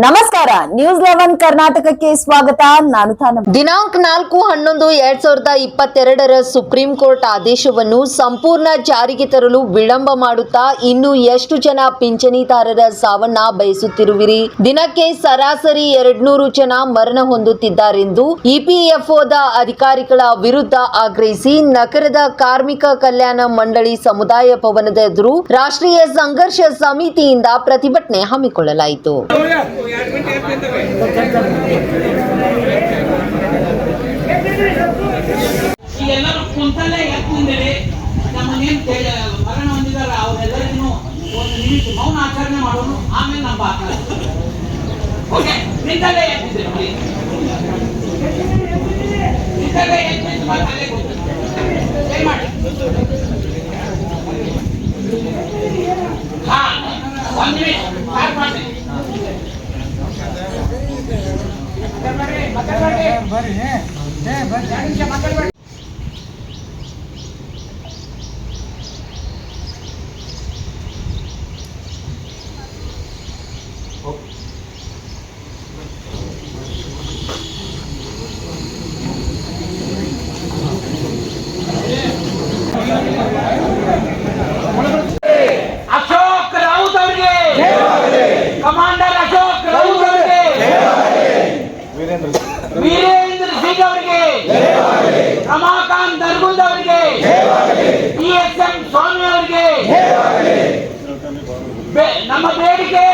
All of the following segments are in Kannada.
ನಮಸ್ಕಾರ, ನ್ಯೂಸ್ 11 ಕರ್ನಾಟಕಕ್ಕೆ ಸ್ವಾಗತ. ನಾನು ತಾನ. ದಿನಾಂಕ 4/11/2022 ಸುಪ್ರೀಂ ಕೋರ್ಟ್ ಆದೇಶವನ್ನು ಸಂಪೂರ್ಣ ಜಾರಿಗೆ ತರಲು ವಿಳಂಬ ಮಾಡುತ್ತಾ ಇನ್ನು ಎಷ್ಟು ಜನ ಪಿಂಚಣಿದಾರರ ಸಾವನ್ನ ಬಯಸುತ್ತಿರುವಿರಿ? ದಿನಕ್ಕೆ ಸರಾಸರಿ 200 ಜನ ಮರಣ ಹೊಂದುತ್ತಿದ್ದಾರೆಂದು ಇಪಿಎಫ್ಒದ ಅಧಿಕಾರಿಗಳ ವಿರುದ್ಧ ಆಗ್ರಹಿಸಿ ನಗರದ ಕಾರ್ಮಿಕ ಕಲ್ಯಾಣ ಮಂಡಳಿ ಸಮುದಾಯ ಭವನದ ಎದುರು ರಾಷ್ಟ್ರೀಯ ಸಂಘರ್ಷ ಸಮಿತಿಯಿಂದ ಪ್ರತಿಭಟನೆ ಹಮ್ಮಿಕೊಳ್ಳಲಾಯಿತು. ಎಲ್ಲರೂ ಕುಂತಲ್ಲೇ ಎತ್ತಿಂದರೆ ನಮ್ಮನ್ನೇನು ಮರಣ ಹೊಂದಿದಾರ ಅವರೆಲ್ಲರಿಗೂ ಒಂದು ನಿಮಿಷ ಮೌನ ಆಚರಣೆ ಮಾಡೋಣ, ಆಮೇಲೆ ನಮ್ಮ ಬಾಕಲ ಓಕೆ. ನಿಂತಲ್ಲೇ ಎತ್ತಿದ್ರೆ ನಿಂತಲ್ಲೇ ಎತ್ತಿದ್ದು ಬಾಕಲೇ ಮಾಡಿ. ಹಾ, ಒಂದು ನಿಮಿಷ ಸ್ಟಾರ್ಟ್ ಮಾಡಿ. ಅಶೋಕ್ ರಾವುತ್ ಅವರಿಗೆ, ಕಮಾಂಡರ್ ಅಶೋಕ್ ರಾವುತ್ ಅವರಿಗೆ, ವೀರೇಂದ್ರ ಸಿಂಗ್ ಅವರಿಗೆ, ರಮಾಕಾಂತ್ ನರಗುಂದ್ ಅವರಿಗೆ, PSM ಸ್ವಾಮಿ ಅವರಿಗೆ ನಮ್ಮ ಬೇಡಿಕೆ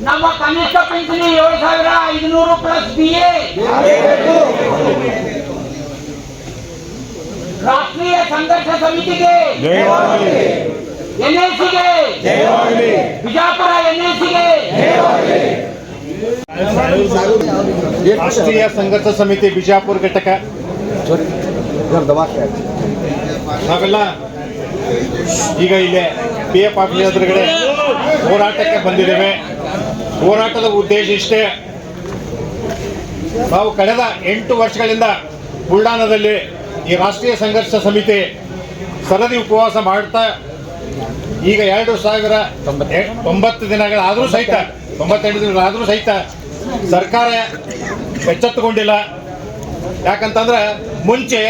ನಮ್ಮ ಕನಿಷ್ಠ ಪಿಂಚಣಿ 7,500 ಪ್ಲಸ್ BA, ರಾಷ್ಟ್ರೀಯ ಸಂಘರ್ಷ ಸಮಿತಿಗೆ, NLCಗೆ, ಬಿಜಾಪುರ NLCಗೆ, ರಾಷ್ಟ್ರೀಯ ಸಂಘರ್ಷ ಸಮಿತಿ ಬಿಜಾಪುರ ಘಟಕ ನಾವೆಲ್ಲ ಈಗ ಇಲ್ಲೇ PF ಆಫೀಸ್ ಎದುರುಗಡೆ ಹೋರಾಟಕ್ಕೆ ಬಂದಿದ್ದೇವೆ. ಹೋರಾಟದ ಉದ್ದೇಶ ಇಷ್ಟೇ, ನಾವು ಕಳೆದ 8 ವರ್ಷಗಳಿಂದ ಬುಲ್ಡಾನದಲ್ಲಿ ಈ ರಾಷ್ಟ್ರೀಯ ಸಂಘರ್ಷ ಸಮಿತಿ ಸರದಿ ಉಪವಾಸ ಮಾಡ್ತಾ ಈಗ 2,090 ದಿನಗಳಾದರೂ ಸಹಿತ 98 ದಿನಗಳಾದರೂ ಸಹಿತ ಸರ್ಕಾರ ಎಚ್ಚೆತ್ತುಕೊಂಡಿಲ್ಲ. ಯಾಕಂತಂದ್ರೆ ಮುಂಚೆ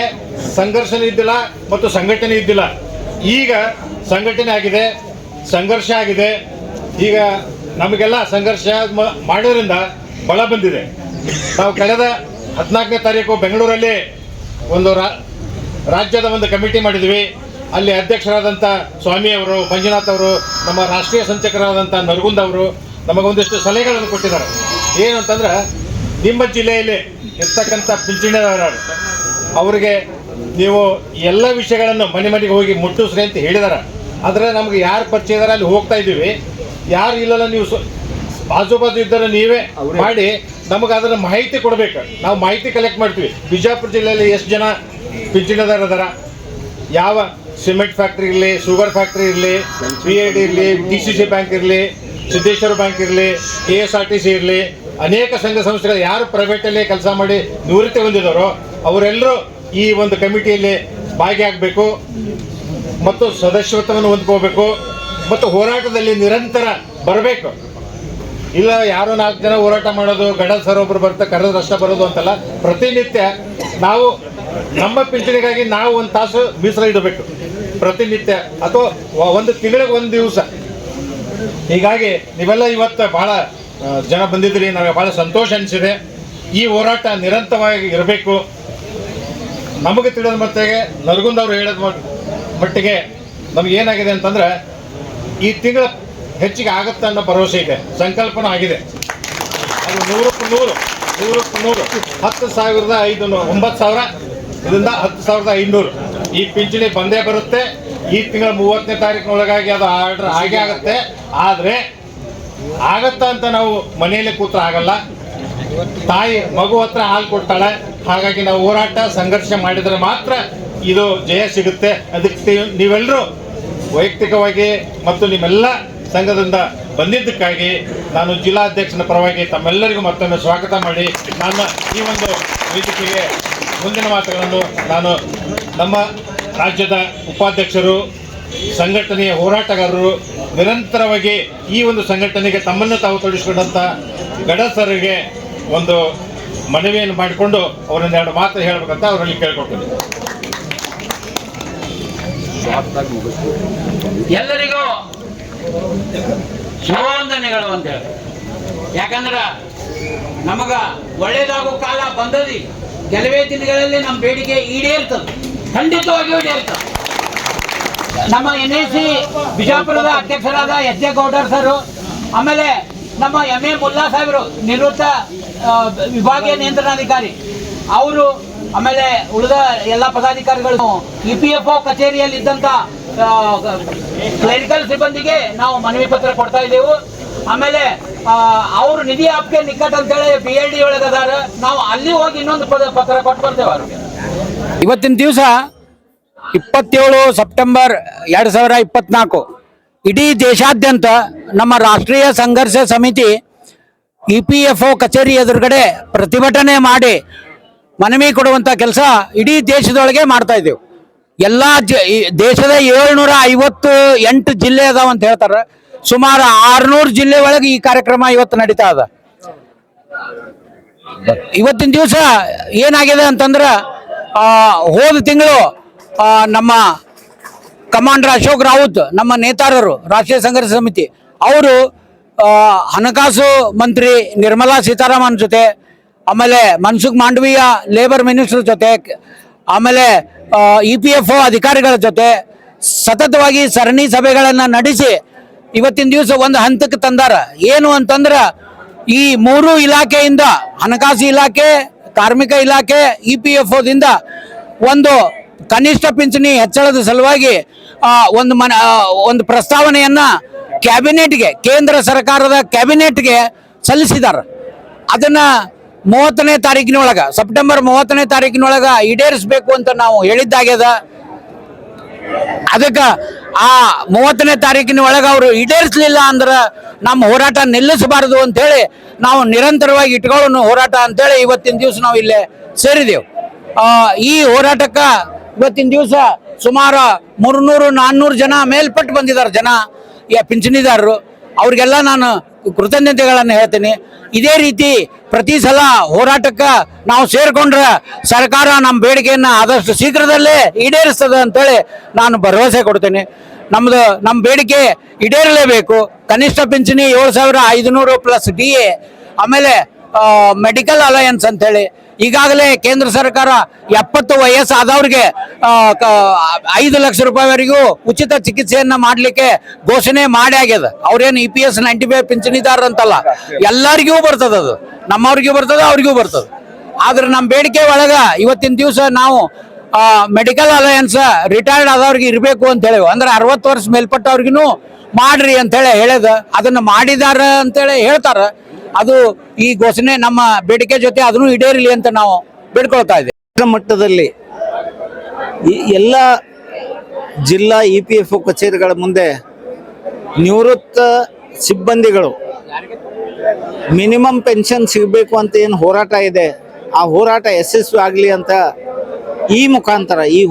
ಸಂಘರ್ಷಣೆ ಇದ್ದಿಲ್ಲ ಮತ್ತು ಸಂಘಟನೆ ಇದ್ದಿಲ್ಲ. ಈಗ ಸಂಘಟನೆ ಆಗಿದೆ, ಸಂಘರ್ಷ ಆಗಿದೆ. ಈಗ ನಮಗೆಲ್ಲ ಸಂಘರ್ಷ ಮಾಡೋದ್ರಿಂದ ಬಲ ಬಂದಿದೆ. ನಾವು ಕಳೆದ 14ನೇ ತಾರೀಕು ಬೆಂಗಳೂರಲ್ಲಿ ಒಂದು ರಾಜ್ಯದ ಒಂದು ಕಮಿಟಿ ಮಾಡಿದ್ವಿ. ಅಲ್ಲಿ ಅಧ್ಯಕ್ಷರಾದಂಥ ಸ್ವಾಮಿ ಅವರು, ಮಂಜುನಾಥ್ ಅವರು, ನಮ್ಮ ರಾಷ್ಟ್ರೀಯ ಸಂಚಾಲಕರಾದಂಥ ನರಗುಂದ್ ಅವರು ನಮಗೊಂದಿಷ್ಟು ಸಲಹೆಗಳನ್ನು ಕೊಟ್ಟಿದ್ದಾರೆ. ಏನು ಅಂತಂದ್ರೆ, ನಿಮ್ಮ ಜಿಲ್ಲೆಯಲ್ಲಿ ಇರ್ತಕ್ಕಂಥ ಪಿಂಚಣಿದಾರರು ಅವರಿಗೆ ನೀವು ಎಲ್ಲ ವಿಷಯಗಳನ್ನು ಮನೆ ಮನೆಗೆ ಹೋಗಿ ಮುಟ್ಟಿಸ್ರಿ ಅಂತ ಹೇಳಿದಾರೆ. ಆದರೆ ನಮ್ಗೆ ಯಾರು ಪರಿಚಯ ಇದ್ದಾರೆ ಅಲ್ಲಿ ಹೋಗ್ತಾ ಇದ್ದೀವಿ, ಯಾರು ಇಲ್ಲಲ್ಲ ನೀವು ಬಾಜು ಇದ್ದರೆ ನೀವೇ ಮಾಡಿ ನಮಗೆ ಅದರ ಮಾಹಿತಿ ಕೊಡಬೇಕು. ನಾವು ಮಾಹಿತಿ ಕಲೆಕ್ಟ್ ಮಾಡ್ತೀವಿ. ಬಿಜಾಪುರ ಜಿಲ್ಲೆಯಲ್ಲಿ ಎಷ್ಟು ಜನ ಪಿಂಚಣಿದಾರ ಇದಾರ, ಯಾವ ಸಿಮೆಂಟ್ ಫ್ಯಾಕ್ಟ್ರಿ ಇರಲಿ, ಶುಗರ್ ಫ್ಯಾಕ್ಟ್ರಿ ಇರಲಿ, PID ಇರಲಿ, DCC ಬ್ಯಾಂಕ್ ಇರಲಿ, ಸಿದ್ದೇಶ್ವರ ಬ್ಯಾಂಕ್ ಇರಲಿ, KSRTC ಇರಲಿ, ಅನೇಕ ಸಂಘ ಸಂಸ್ಥೆಗಳು ಯಾರು ಪ್ರೈವೇಟಲ್ಲಿ ಕೆಲಸ ಮಾಡಿ ನಿವೃತ್ತಿ ಹೊಂದಿದವರು ಅವರೆಲ್ಲರೂ ಈ ಒಂದು ಕಮಿಟಿಯಲ್ಲಿ ಭಾಗಿಯಾಗಬೇಕು ಮತ್ತು ಸದಸ್ಯತ್ವವನ್ನು ಹೊಂದ್ಕೋಬೇಕು ಮತ್ತು ಹೋರಾಟದಲ್ಲಿ ನಿರಂತರ ಬರಬೇಕು. ಇಲ್ಲ ಯಾರೋ 4 ಜನ ಹೋರಾಟ ಮಾಡೋದು, ಗಡಲ್ ಸರ್ ಒಬ್ಬರು ಬರ್ತಾರೆ ಕರೆದ್ರೆ ಅಷ್ಟ ಬರೋದು ಅಂತಲ್ಲ. ಪ್ರತಿನಿತ್ಯ ನಾವು ನಮ್ಮ ಪಿಂಚಣಿಗಾಗಿ ನಾವು 1 ತಾಸು ಮೀಸಲು ಇಡಬೇಕು ಪ್ರತಿನಿತ್ಯ, ಅಥವಾ ಒಂದು ತಿಂಗಳಿಗೆ 1 ದಿವಸ. ಹೀಗಾಗಿ ನೀವೆಲ್ಲ ಇವತ್ತು ಭಾಳ ಜನ ಬಂದಿದ್ರಿ, ನಮಗೆ ಭಾಳ ಸಂತೋಷ ಅನಿಸಿದೆ. ಈ ಹೋರಾಟ ನಿರಂತರವಾಗಿ ಇರಬೇಕು. ನಮಗೆ ತಿಳಿದ ಮಟ್ಟಿಗೆ ನರಗುಂದ್ ಅವರು ಹೇಳಿದ ಮಟ್ಟಿಗೆ ನಮಗೇನಾಗಿದೆ ಅಂತಂದ್ರೆ, ಈ ತಿಂಗಳ ಹೆಚ್ಚಿಗೆ ಆಗುತ್ತೆ ಅನ್ನೋ ಭರವಸೆ ಇದೆ, ಸಂಕಲ್ಪನೂ ಆಗಿದೆ. ಅದು 100ಕ್ಕೆ 100 10,500 9,000 ಇದರಿಂದ 10,500 ಈ ಪಿಂಚಣಿ ಬಂದೇ ಬರುತ್ತೆ. ಈ ತಿಂಗಳ 30ನೇ ತಾರೀಕಿನೊಳಗಾಗಿ ಅದು ಆರ್ಡರ್ ಆಗೇ ಆಗುತ್ತೆ. ಆದರೆ ಆಗತ್ತ ಅಂತ ನಾವು ಮನೆಯಲ್ಲಿ ಕೂತ್ರೆ ಆಗಲ್ಲ. ತಾಯಿ ಮಗು ಹತ್ರ ಹಾಲು ಕೊಡ್ತಾಳೆ. ಹಾಗಾಗಿ ನಾವು ಹೋರಾಟ ಸಂಘರ್ಷ ಮಾಡಿದರೆ ಮಾತ್ರ ಇದು ಜಯ ಸಿಗುತ್ತೆ. ಅದಕ್ಕೆ ನೀವೆಲ್ಲರೂ ವೈಯಕ್ತಿಕವಾಗಿ ಮತ್ತು ನಿಮ್ಮೆಲ್ಲ ಸಂಘದಿಂದ ಬಂದಿದ್ದಕ್ಕಾಗಿ ನಾನು ಜಿಲ್ಲಾಧ್ಯಕ್ಷನ ಪರವಾಗಿ ತಮ್ಮೆಲ್ಲರಿಗೂ ಮತ್ತೊಮ್ಮೆ ಸ್ವಾಗತ ಮಾಡಿ ನನ್ನ ಈ ಒಂದು ವೇದಿಕೆಗೆ ಮುಂದಿನ ಮಾತುಗಳನ್ನು ನಾನು ನಮ್ಮ ರಾಜ್ಯದ ಉಪಾಧ್ಯಕ್ಷರು ಸಂಘಟನೆಯ ಹೋರಾಟಗಾರರು ನಿರಂತರವಾಗಿ ಈ ಒಂದು ಸಂಘಟನೆಗೆ ತಮ್ಮನ್ನು ತಾವು ತೊಡಗಿಸಿಕೊಂಡಂಥ ಗಡಸರಿಗೆ ಒಂದು ಮನವಿಯನ್ನು ಮಾಡಿಕೊಂಡು ಅವರೊಂದೆರಡು ಮಾತು ಹೇಳಬೇಕಂತ ಅವರಲ್ಲಿ ಕೇಳ್ಕೊಳ್ತೀನಿ. ಎಲ್ಲರಿಗೂ ಶುಭವಂದನೆಗಳು ಅಂತ ಹೇಳಿ. ಯಾಕಂದ್ರೆ ನಮಗ ಒಳ್ಳೇದಾಗೋ ಕಾಲ ಬಂದದಿ. ಕೆಲವೇ ದಿನಗಳಲ್ಲಿ ನಮ್ಮ ಬೇಡಿಕೆ ಈಡೇರ್ತದೆ, ಖಂಡಿತವಾಗಿಯೂ ಈಡೇರ್ತದೆ. ನಮ್ಮ NAC ಬಿಜಾಪುರದ ಅಧ್ಯಕ್ಷರಾದ ಎಚ್ ಜೆ ಗೌಡರ್ ಸರ್, ಆಮೇಲೆ ನಮ್ಮ MA ಮುಲ್ಲಾ ಸಾಹೇಬರು, ನಿವೃತ್ತ ವಿಭಾಗೀಯ ನಿಯಂತ್ರಣಾಧಿಕಾರಿ ಅವರು, ಆಮೇಲೆ ಉಳಿದ ಎಲ್ಲ ಪದಾಧಿಕಾರಿಗಳು, EPFO ಕಚೇರಿಯಲ್ಲಿ ಇದ್ದಂತ ಕ್ಲರಿಕಲ್ ಸಿಬ್ಬಂದಿಗೆ ನಾವು ಮನವಿ ಪತ್ರ ಕೊಡ್ತಾ ಇದ್ದೇವೆ. ಆಮೇಲೆ ಅವರು ನಿಧಿ ಆಪ್ಗೆ ನಿಕಟ ಅಂತೇಳಿ BLD ಒಳಗದಾರ, ನಾವು ಅಲ್ಲಿ ಹೋಗಿ ಇನ್ನೊಂದು ಪತ್ರ ಕೊಟ್ಟು ಬರ್ತೇವೆ ಅವ್ರಿಗೆ. ಇವತ್ತಿನ ದಿವಸ 27 ಸೆಪ್ಟೆಂಬರ್ 2024 ಇಡೀ ದೇಶಾದ್ಯಂತ ನಮ್ಮ ರಾಷ್ಟ್ರೀಯ ಸಂಘರ್ಷ ಸಮಿತಿ EPFO ಕಚೇರಿ ಎದುರುಗಡೆ ಪ್ರತಿಭಟನೆ ಮಾಡಿ ಮನವಿ ಕೊಡುವಂಥ ಕೆಲಸ ಇಡೀ ದೇಶದೊಳಗೆ ಮಾಡ್ತಾ ಇದ್ದೇವೆ. ಎಲ್ಲ ದೇಶದ 758 ಜಿಲ್ಲೆ ಅದಾವ ಅಂತ ಹೇಳ್ತಾರೆ. ಸುಮಾರು 600 ಜಿಲ್ಲೆ ಒಳಗೆ ಈ ಕಾರ್ಯಕ್ರಮ ಇವತ್ತು ನಡೀತಾ ಇದೆ. ಇವತ್ತಿನ ದಿವಸ ಏನಾಗಿದೆ ಅಂತಂದ್ರೆ, ಹೋದ ತಿಂಗಳು ನಮ್ಮ ಕಮಾಂಡರ್ ಅಶೋಕ್ ರಾವುತ್, ನಮ್ಮ ನೇತಾರರು ರಾಷ್ಟ್ರೀಯ ಸಂಘರ್ಷ ಸಮಿತಿ ಅವರು ಹಣಕಾಸು ಮಂತ್ರಿ ನಿರ್ಮಲಾ ಸೀತಾರಾಮನ್ ಜೊತೆ, ಆಮೇಲೆ ಮನ್ಸುಖ್ ಮಾಂಡವೀಯ ಲೇಬರ್ ಮಿನಿಸ್ಟರ್ ಜೊತೆ, ಆಮೇಲೆ EPFO ಅಧಿಕಾರಿಗಳ ಜೊತೆ ಸತತವಾಗಿ ಸರಣಿ ಸಭೆಗಳನ್ನು ನಡೆಸಿ ಇವತ್ತಿನ ದಿವಸ ಒಂದು ಹಂತಕ್ಕೆ ತಂದಾರ. ಏನು ಅಂತಂದ್ರೆ, ಈ 3 ಇಲಾಖೆಯಿಂದ, ಹಣಕಾಸು ಇಲಾಖೆ, ಕಾರ್ಮಿಕ ಇಲಾಖೆ, EPFOದಿಂದ ಒಂದು ಕನಿಷ್ಠ ಪಿಂಚಣಿ ಹೆಚ್ಚಳದ ಸಲುವಾಗಿ ಒಂದು ಪ್ರಸ್ತಾವನೆಯನ್ನ ಕ್ಯಾಬಿನೆಟ್ಗೆ, ಕೇಂದ್ರ ಸರ್ಕಾರದ ಕ್ಯಾಬಿನೆಟ್ಗೆ ಸಲ್ಲಿಸಿದ್ದಾರೆ. ಅದನ್ನ 30ನೇ ತಾರೀಕಿನೊಳಗೆ, ಸೆಪ್ಟೆಂಬರ್ 30ನೇ ತಾರೀಕಿನೊಳಗೆ ಈಡೇರಿಸಬೇಕು ಅಂತ ನಾವು ಹೇಳಿದ್ದಾಗ್ಯದ. ಅದಕ್ಕೆ ಆ 30ನೇ ತಾರೀಕಿನ ಒಳಗೆ ಅವರು ಈಡೇರಿಸಲಿಲ್ಲ ಅಂದ್ರೆ ನಮ್ಮ ಹೋರಾಟ ನಿಲ್ಲಿಸಬಾರದು ಅಂತೇಳಿ ನಾವು ನಿರಂತರವಾಗಿ ಇಟ್ಕೊಳ್ಳೋ ಹೋರಾಟ ಅಂತೇಳಿ ಇವತ್ತಿನ ದಿವಸ ನಾವು ಇಲ್ಲೇ ಸೇರಿದೆವು. ಈ ಹೋರಾಟಕ್ಕೆ ಇವತ್ತಿನ ದಿವಸ ಸುಮಾರು 300-400 ಜನ ಮೇಲ್ಪಟ್ಟು ಬಂದಿದ್ದಾರೆ, ಜನ ಪಿಂಚಣಿದಾರರು. ಅವ್ರಿಗೆಲ್ಲ ನಾನು ಕೃತಜ್ಞತೆಗಳನ್ನು ಹೇಳ್ತೀನಿ. ಇದೇ ರೀತಿ ಪ್ರತಿ ಸಲ ಹೋರಾಟಕ್ಕೆ ನಾವು ಸೇರ್ಕೊಂಡ್ರೆ ಸರ್ಕಾರ ನಮ್ಮ ಬೇಡಿಕೆಯನ್ನು ಆದಷ್ಟು ಶೀಘ್ರದಲ್ಲೇ ಈಡೇರಿಸ್ತದೆ ಅಂತೇಳಿ ನಾನು ಭರವಸೆ ಕೊಡ್ತೇನೆ. ನಮ್ಮ ಬೇಡಿಕೆ ಈಡೇರಲೇಬೇಕು. ಕನಿಷ್ಠ ಪಿಂಚಣಿ 7,500 ಪ್ಲಸ್ DA, ಆಮೇಲೆ ಮೆಡಿಕಲ್ ಅಲಯನ್ಸ್ ಅಂತೇಳಿ ಈಗಾಗಲೇ ಕೇಂದ್ರ ಸರ್ಕಾರ 70 ವಯಸ್ಸಾದವ್ರಿಗೆ 5 ಲಕ್ಷ ರೂಪಾಯಿವರೆಗೂ ಉಚಿತ ಚಿಕಿತ್ಸೆಯನ್ನ ಮಾಡಲಿಕ್ಕೆ ಘೋಷಣೆ ಮಾಡಿ ಆಗ್ಯದ. ಅವ್ರೇನು EPS 95 ಪಿಂಚಣಿದಾರ ಅಂತಲ್ಲ, ಎಲ್ಲರಿಗೂ ಬರ್ತದ. ಅದು ನಮ್ಮವ್ರಿಗೂ ಬರ್ತದ, ಅವ್ರಿಗೂ ಬರ್ತದ. ಆದ್ರೆ ನಮ್ಮ ಬೇಡಿಕೆ ಒಳಗ ಇವತ್ತಿನ ದಿವಸ ನಾವು ಮೆಡಿಕಲ್ ಅಲಯನ್ಸ್ ರಿಟೈರ್ಡ್ ಆದವ್ರಿಗೆ ಇರಬೇಕು ಅಂತ ಹೇಳಿ, ಅಂದ್ರೆ 60 ವರ್ಷ ಮೇಲ್ಪಟ್ಟವ್ರಿಗೂ ಮಾಡ್ರಿ ಅಂತೇಳಿ ಹೇಳದ. ಅದನ್ನ ಮಾಡಿದಾರ ಅಂತೇಳಿ ಹೇಳ್ತಾರ. ಅದು ಈ ಘೋಷಣೆ ನಮ್ಮ ಬೇಡಿಕೆ ಜೊತೆ ಅದನ್ನು ಈಡೇರಲಿ ಅಂತ ನಾವು ಬೇಡ್ಕೊಳ್ತಾ ಇದ್ದೇವೆ. ಮಟ್ಟದಲ್ಲಿ ಎಲ್ಲ ಜಿಲ್ಲಾ EPFO ಕಚೇರಿಗಳ ಮುಂದೆ ನಿವೃತ್ತ ಸಿಬ್ಬಂದಿಗಳು ಮಿನಿಮಮ್ ಪೆನ್ಷನ್ ಸಿಗಬೇಕು ಅಂತ ಏನು ಹೋರಾಟ ಇದೆ, ಆ ಹೋರಾಟ ಯಶಸ್ವಿ ಆಗಲಿ ಅಂತ ಈ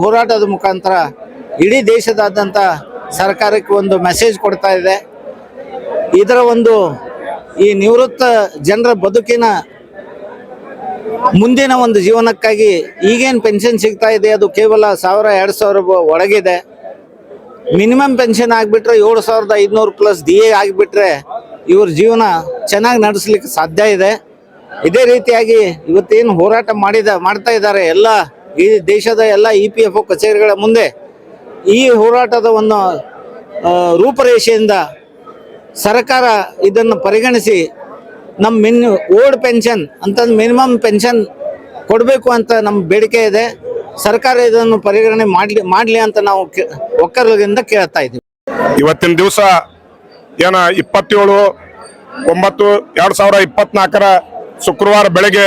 ಹೋರಾಟದ ಮುಖಾಂತರ ಇಡೀ ದೇಶದಾದ್ಯಂತ ಸರ್ಕಾರಕ್ಕೆ ಒಂದು ಮೆಸೇಜ್ ಕೊಡ್ತಾ ಇದೆ. ಇದರ ಈ ನಿವೃತ್ತ ಜನರ ಬದುಕಿನ ಮುಂದಿನ ಒಂದು ಜೀವನಕ್ಕಾಗಿ ಈಗೇನು ಪೆನ್ಷನ್ ಸಿಗ್ತಾ ಇದೆ ಅದು ಕೇವಲ 1,000-2,000 ಒಳಗಿದೆ. ಮಿನಿಮಮ್ ಪೆನ್ಷನ್ ಆಗಿಬಿಟ್ರೆ 7,500 ಪ್ಲಸ್ DA ಆಗಿಬಿಟ್ರೆ ಇವ್ರ ಜೀವನ ಚೆನ್ನಾಗಿ ನಡೆಸಲಿಕ್ಕೆ ಸಾಧ್ಯ ಇದೆ. ಇದೇ ರೀತಿಯಾಗಿ ಇವತ್ತೇನು ಹೋರಾಟ ಮಾಡ್ತಾ ಇದ್ದಾರೆ ಈ ದೇಶದ ಎಲ್ಲ EPFO ಕಚೇರಿಗಳ ಮುಂದೆ, ಈ ಹೋರಾಟದ ಒಂದು ರೂಪರೇಷೆಯಿಂದ ಸರ್ಕಾರ ಇದನ್ನು ಪರಿಗಣಿಸಿ ನಮ್ಮ ಓಲ್ಡ್ ಪೆನ್ಷನ್ ಅಂತಂದು ಮಿನಿಮಮ್ ಪೆನ್ಷನ್ ಕೊಡಬೇಕು ಅಂತ ನಮ್ಮ ಬೇಡಿಕೆ ಇದೆ. ಸರ್ಕಾರ ಇದನ್ನು ಪರಿಗಣನೆ ಮಾಡಲಿ ಅಂತ ನಾವು ಒಕ್ಕಲಿಗರಿಂದ ಕೇಳ್ತಾ ಇದ್ದೀವಿ. ಇವತ್ತಿನ ದಿವಸ 27/9/2024 ಶುಕ್ರವಾರ ಬೆಳಗ್ಗೆ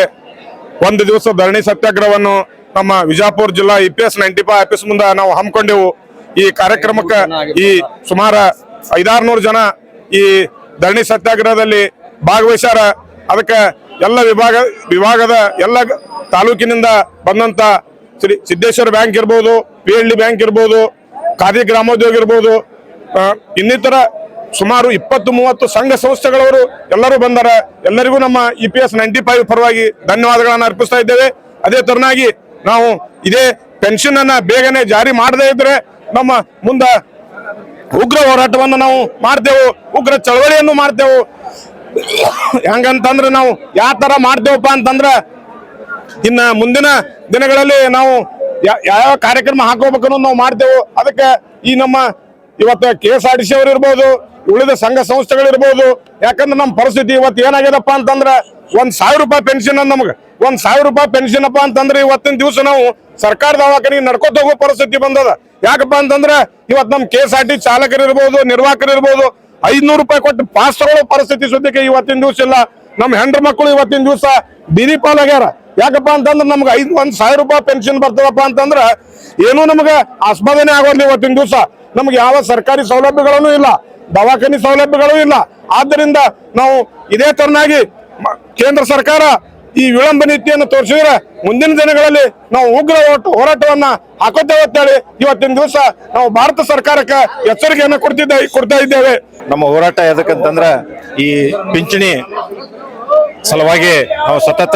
ಒಂದು ದಿವಸ ಧರಣಿ ಸತ್ಯಾಗ್ರಹವನ್ನು ನಮ್ಮ ವಿಜಾಪುರ ಜಿಲ್ಲಾ EPS 95 ಆಫೀಸ್ ಮುಂದೆ ನಾವು ಹಮ್ಮಿಕೊಂಡೆವು. ಈ ಕಾರ್ಯಕ್ರಮಕ್ಕೆ ಈ ಸುಮಾರು 500-600 ಜನ ಈ ಧರಣಿ ಸತ್ಯಾಗ್ರಹದಲ್ಲಿ ಭಾಗವಹಿಸ್ಯಾರ. ಅದಕ್ಕೆ ಎಲ್ಲ ವಿಭಾಗದ ಎಲ್ಲ ತಾಲೂಕಿನಿಂದ ಬಂದಂತ ಶ್ರೀ ಸಿದ್ದೇಶ್ವರ ಬ್ಯಾಂಕ್ ಇರ್ಬೋದು, PLD ಬ್ಯಾಂಕ್ ಇರ್ಬೋದು, ಖಾದಿ ಗ್ರಾಮೋದ್ಯೋಗ ಇರ್ಬೋದು, ಇನ್ನಿತರ ಸುಮಾರು 20-30 ಸಂಘ ಸಂಸ್ಥೆಗಳವರು ಎಲ್ಲರೂ ಬಂದಾರ. ಎಲ್ಲರಿಗೂ ನಮ್ಮ EPS 95 ಪರವಾಗಿ ಧನ್ಯವಾದಗಳನ್ನು ಅರ್ಪಿಸ್ತಾ ಇದ್ದೇವೆ. ಅದೇ ತರನಾಗಿ ನಾವು ಇದೇ ಪೆನ್ಷನ್ ಅನ್ನ ಬೇಗನೆ ಜಾರಿ ಮಾಡದೇ ಇದ್ರೆ ನಮ್ಮ ಮುಂದ ಉಗ್ರ ಹೋರಾಟವನ್ನು ನಾವು ಮಾಡ್ತೇವೆ, ಉಗ್ರ ಚಳವಳಿಯನ್ನು ಮಾಡ್ತೇವೆ. ಹೆಂಗಂತಂದ್ರೆ ನಾವು ಯಾವ ತರ ಮಾಡ್ತೇವಪ್ಪ ಅಂತಂದ್ರೆ ಇನ್ನ ಮುಂದಿನ ದಿನಗಳಲ್ಲಿ ನಾವು ಯಾವ ಕಾರ್ಯಕ್ರಮ ಹಾಕೋಬೇಕು ಅನ್ನೋದು ನಾವು ಮಾಡ್ತೇವೆ. ಅದಕ್ಕೆ ಈ ನಮ್ಮ ಇವತ್ತು KSRTC ಅವರು ಇರ್ಬೋದು, ಉಳಿದ ಸಂಘ ಸಂಸ್ಥೆಗಳಿರ್ಬೋದು, ಯಾಕಂದ್ರೆ ನಮ್ಮ ಪರಿಸ್ಥಿತಿ ಇವತ್ತು ಏನಾಗ್ಯದಪ್ಪ ಅಂತಂದ್ರೆ 1,000 ರೂಪಾಯಿ ಪೆನ್ಷನ್ ನಮ್ಗೆ 1,000 ರೂಪಾಯಿ ಪೆನ್ಷನ್ ಅಪ್ಪ ಅಂತಂದ್ರೆ ಇವತ್ತಿನ ದಿವಸ ನಾವು ಸರ್ಕಾರ ದವಾಖಾನೆಗೆ ನಡ್ಕೋತ ಹೋಗೋ ಪರಿಸ್ಥಿತಿ ಬಂದದ. ಯಾಕಪ್ಪ ಅಂತಂದ್ರೆ ಇವತ್ತು ನಮ್ಮ KSRTC ಚಾಲಕರಿರ್ಬೋದು, ನಿರ್ವಾಹಕರಿರ್ಬೋದು 500 ರೂಪಾಯಿ ಕೊಟ್ಟು ಪಾಸ್ ತಗೊಳ್ಳೋ ಪರಿಸ್ಥಿತಿ ಸದ್ಯಕ್ಕೆ ಇವತ್ತಿನ ದಿವಸ ಇಲ್ಲ. ನಮ್ಮ ಹೆಂಡ್ರ ಮಕ್ಕಳು ಇವತ್ತಿನ ದಿವಸ ಬೀದಿ ಪಾಲಾಗ್ಯಾರ. ಯಾಕಪ್ಪ ಅಂತಂದ್ರೆ ನಮ್ಗೆ 1,000 ರೂಪಾಯಿ ಪೆನ್ಷನ್ ಬರ್ತದಪ್ಪ ಅಂತಂದ್ರೆ ಏನೂ ನಮ್ಗೆ ಆಸ್ಪದನೆ ಆಗೋಲ್ಲ. ಇವತ್ತಿನ ದಿವಸ ನಮ್ಗೆ ಯಾವ ಸರ್ಕಾರಿ ಸೌಲಭ್ಯಗಳೂ ಇಲ್ಲ, ದವಾಖಾನೆ ಸೌಲಭ್ಯಗಳೂ ಇಲ್ಲ. ಆದ್ದರಿಂದ ನಾವು ಇದೇ ತರನಾಗಿ ಕೇಂದ್ರ ಸರ್ಕಾರ ಈ ವಿಳಂಬ ನೀತಿಯನ್ನು ತೋರಿಸಿದ್ರೆ ಮುಂದಿನ ದಿನಗಳಲ್ಲಿ ನಾವು ಉಗ್ರ ಹೋರಾಟವನ್ನ ಹಾಕೋತೇವೆ ಅಂತೇಳಿ ಇವತ್ತಿನ ದಿವಸ ನಾವು ಭಾರತ ಸರ್ಕಾರಕ್ಕೆ ಎಚ್ಚರಿಕೆಯನ್ನು ಕೊಡ್ತಾ ಇದ್ದೇವೆ. ನಮ್ಮ ಹೋರಾಟ ಎದಕ್ಕಂತಂದ್ರ ಈ ಪಿಂಚಣಿ ಸಲುವಾಗಿ ನಾವು ಸತತ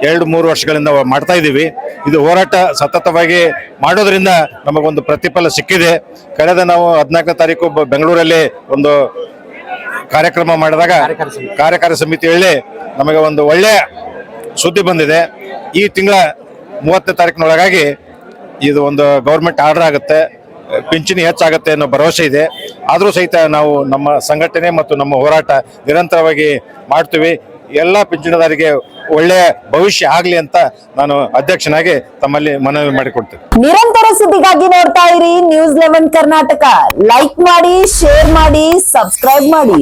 2-3 ವರ್ಷಗಳಿಂದ ಮಾಡ್ತಾ ಇದ್ದೀವಿ. ಇದು ಹೋರಾಟ ಸತತವಾಗಿ ಮಾಡೋದ್ರಿಂದ ನಮಗೊಂದು ಪ್ರತಿಫಲ ಸಿಕ್ಕಿದೆ. ಕಳೆದ ನಾವು 14ನೇ ತಾರೀಕು ಬೆಂಗಳೂರಲ್ಲಿ ಒಂದು ಕಾರ್ಯಕ್ರಮ ಮಾಡಿದಾಗ ಕಾರ್ಯಕಾರಿ ಸಮಿತಿಯಲ್ಲಿ ನಮಗೆ ಒಂದು ಒಳ್ಳೆಯ ಸುದ್ದಿ ಬಂದಿದೆ. ಈ ತಿಂಗಳ 30ನೇ ತಾರೀಕಿನೊಳಗಾಗಿ ಇದು ಒಂದು ಗೌರ್ಮೆಂಟ್ ಆರ್ಡರ್ ಆಗುತ್ತೆ, ಪಿಂಚಣಿ ಹೆಚ್ಚಾಗುತ್ತೆ ಅನ್ನೋ ಭರವಸೆ ಇದೆ. ಆದರೂ ಸಹಿತ ನಾವು ನಮ್ಮ ಸಂಘಟನೆ ಮತ್ತು ನಮ್ಮ ಹೋರಾಟ ನಿರಂತರವಾಗಿ ಮಾಡ್ತೀವಿ. ಎಲ್ಲ ಪಿಂಚಣಿದಾರರಿಗೆ ಒಳ್ಳೆಯ ಭವಿಷ್ಯ ಆಗಲಿ ಅಂತ ನಾನು ಅಧ್ಯಕ್ಷನಾಗಿ ತಮ್ಮಲ್ಲಿ ಮನವಿ ಮಾಡಿಕೊಡ್ತೇನೆ. ನಿರಂತರ ಸುದ್ದಿಗಾಗಿ ನೋಡ್ತಾ ಇರಿ News 11 ಕರ್ನಾಟಕ. ಲೈಕ್ ಮಾಡಿ, ಶೇರ್ ಮಾಡಿ, ಸಬ್ಸ್ಕ್ರೈಬ್ ಮಾಡಿ.